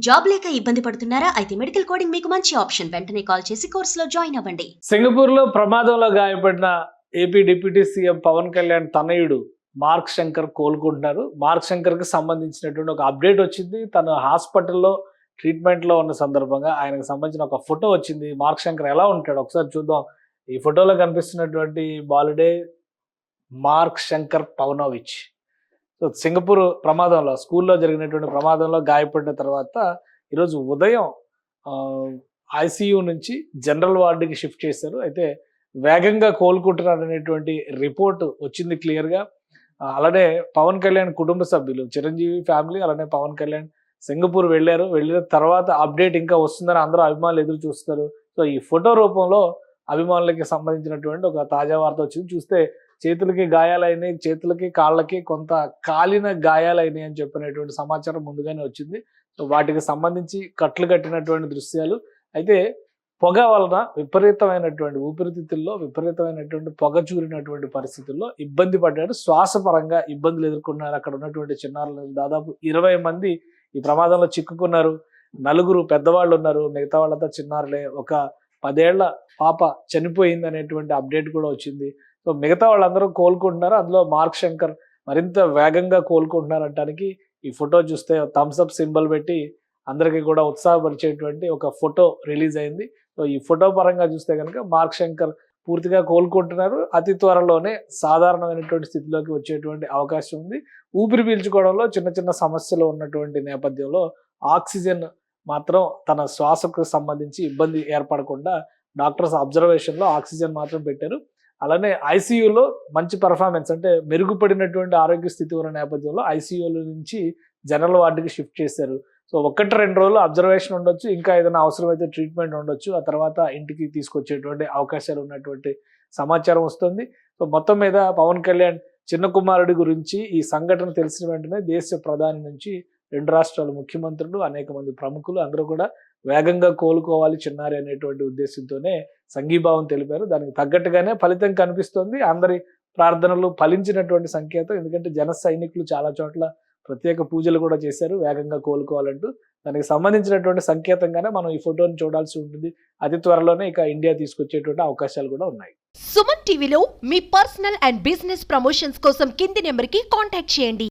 Job లేక ఇబ్బంది పడుతున్నారా? అయితే మెడికల్ కోడింగ్ మీకు మంచి ఆప్షన్. వెంటనే కాల్ చేసి కోర్సులో జాయిన్ అవ్వండి. సింగపూర్లో ప్రమాదంలో గాయపడిన AP deputy CM Pawan Kalyan తనయుడు మార్క్ శంకర్ కోలుకుంటున్నారు. మార్క్ శంకర్కి సంబంధించినటువంటి ఒక అప్డేట్ వచ్చింది. తను హాస్పిటల్లో ట్రీట్మెంట్లో ఉన్న సందర్భంగా ఆయనకు సంబంధించిన ఒక ఫోటో వచ్చింది. మార్క్ శంకర్ ఎలా ఉంటాడు ఒకసారి చూద్దాం. ఈ ఫోటోలో కనిపిస్తున్నటువంటి బాలుడే Mark Shankar Pawanovich. So Singapore ప్రమాదంలో స్కూల్లో జరిగినటువంటి ప్రమాదంలో గాయపడిన తర్వాత ఈరోజు ఉదయం ఐసీయూ నుంచి జనరల్ వార్డుకి షిఫ్ట్ చేశారు. అయితే వేగంగా కోలుకుంటున్నారు అనేటువంటి రిపోర్ట్ వచ్చింది క్లియర్గా. అలానే పవన్ కళ్యాణ్ కుటుంబ సభ్యులు, చిరంజీవి ఫ్యామిలీ, అలానే పవన్ కళ్యాణ్ సింగపూర్ వెళ్ళారు. వెళ్ళిన తర్వాత అప్డేట్ ఇంకా వస్తుందని అందరూ అభిమానులు ఎదురు చూస్తారు. సో ఈ ఫోటో రూపంలో అభిమానులకి సంబంధించినటువంటి ఒక తాజా వార్త వచ్చింది. చూస్తే చేతులకి గాయాలైనాయి, చేతులకి కాళ్ళకి కొంత కాలిన గాయాలైనాయి అని చెప్పినటువంటి సమాచారం ముందుగానే వచ్చింది. సో వాటికి సంబంధించి కట్లు కట్టినటువంటి దృశ్యాలు. అయితే పొగ వలన విపరీతమైనటువంటి ఊపిరితిత్తుల్లో విపరీతమైనటువంటి పొగ చూరినటువంటి పరిస్థితుల్లో ఇబ్బంది పడ్డాడు. శ్వాసపరంగా ఇబ్బందులు ఎదుర్కొన్నారు. అక్కడ ఉన్నటువంటి చిన్నారులు దాదాపు 20 మంది ఈ ప్రమాదంలో చిక్కుకున్నారు. 4 పెద్దవాళ్ళు ఉన్నారు, మిగతా వాళ్ళంతా చిన్నారులే. ఒక 10 ఏళ్ల పాప చనిపోయింది అనేటువంటి అప్డేట్ కూడా వచ్చింది. సో మిగతా వాళ్ళందరూ కోలుకుంటున్నారు. అందులో మార్క్ శంకర్ మరింత వేగంగా కోలుకుంటున్నారు అనడానికి ఈ ఫోటో చూస్తే థమ్స్ అప్ సింబల్ పెట్టి అందరికీ కూడా ఉత్సాహపరిచేటువంటి ఒక ఫోటో రిలీజ్ అయింది. సో ఈ ఫోటో పరంగా చూస్తే కనుక మార్క్ శంకర్ పూర్తిగా కోలుకుంటున్నారు. అతి త్వరలోనే సాధారణమైనటువంటి స్థితిలోకి వచ్చేటువంటి అవకాశం ఉంది. ఊపిరి పీల్చుకోవడంలో చిన్న చిన్న సమస్యలు ఉన్నటువంటి నేపథ్యంలో ఆక్సిజన్ మాత్రం తన శ్వాసకు సంబంధించి ఇబ్బంది ఏర్పడకుండా డాక్టర్స్ అబ్జర్వేషన్లో ఆక్సిజన్ మాత్రం పెట్టారు. అలానే ఐసీయూలో మంచి పర్ఫార్మెన్స్, అంటే మెరుగుపడినటువంటి ఆరోగ్య స్థితి ఉన్న నేపథ్యంలో ఐసీయూల నుంచి జనరల్ వార్డుకి షిఫ్ట్ చేశారు. సో 1-2 రోజులు అబ్జర్వేషన్ ఉండొచ్చు, ఇంకా ఏదైనా అవసరమైతే ట్రీట్మెంట్ ఉండొచ్చు. ఆ తర్వాత ఇంటికి తీసుకొచ్చేటువంటి అవకాశాలు ఉన్నటువంటి సమాచారం వస్తుంది. సో మొత్తం మీద పవన్ కళ్యాణ్ చిన్న కుమారుడి గురించి ఈ సంఘటన తెలిసిన వెంటనే దేశ ప్రధాని నుంచి 2 రాష్ట్రాల ముఖ్యమంత్రులు, అనేక మంది ప్రముఖులు అందరూ కూడా వేగంగా కోలుకోవాలి చిన్నారి అనేటువంటి ఉద్దేశంతోనే సంఘీభావం తెలిపారు. దానికి తగ్గట్టుగానే ఫలితం కనిపిస్తుంది. అందరి ప్రార్థనలు ఫలించినటువంటి సంకేతం. ఎందుకంటే జన సైనికులు చాలా చోట్ల ప్రత్యేక పూజలు కూడా చేశారు వేగంగా కోలుకోవాలంటూ. దానికి సంబంధించినటువంటి సంకేతంగానే మనం ఈ ఫోటోని చూడాల్సి ఉంటుంది. అతి త్వరలోనే ఇక ఇండియా తీసుకొచ్చేటువంటి అవకాశాలు కూడా ఉన్నాయి. సుమన్ టీవీలో మీ పర్సనల్ అండ్ బిజినెస్ ప్రమోషన్స్ కోసం కింది నెంబర్కి కాంటాక్ట్ చేయండి.